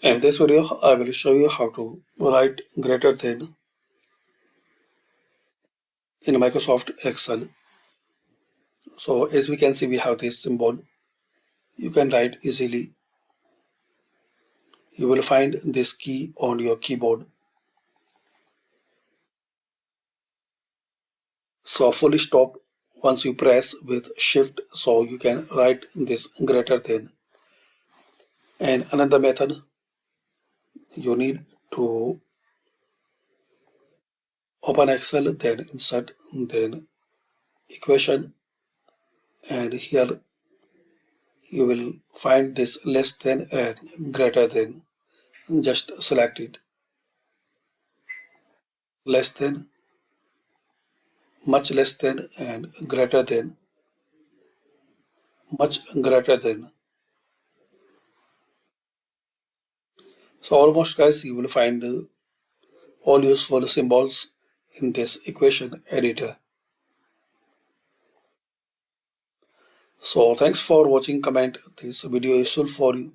In this video, I will show you how to write greater than in Microsoft Excel. So as we can see, we have this symbol. You can write easily. You will find this key on your keyboard. So full stop once you press with shift, so you can write this greater than. And another method, you need to open Excel, then insert, then equation, and here you will find this less than and greater than. Just select it. Less than, much less than, and greater than, much greater than. So almost guys, you will find all useful symbols in this equation editor. So thanks for watching. Comment this video useful for you.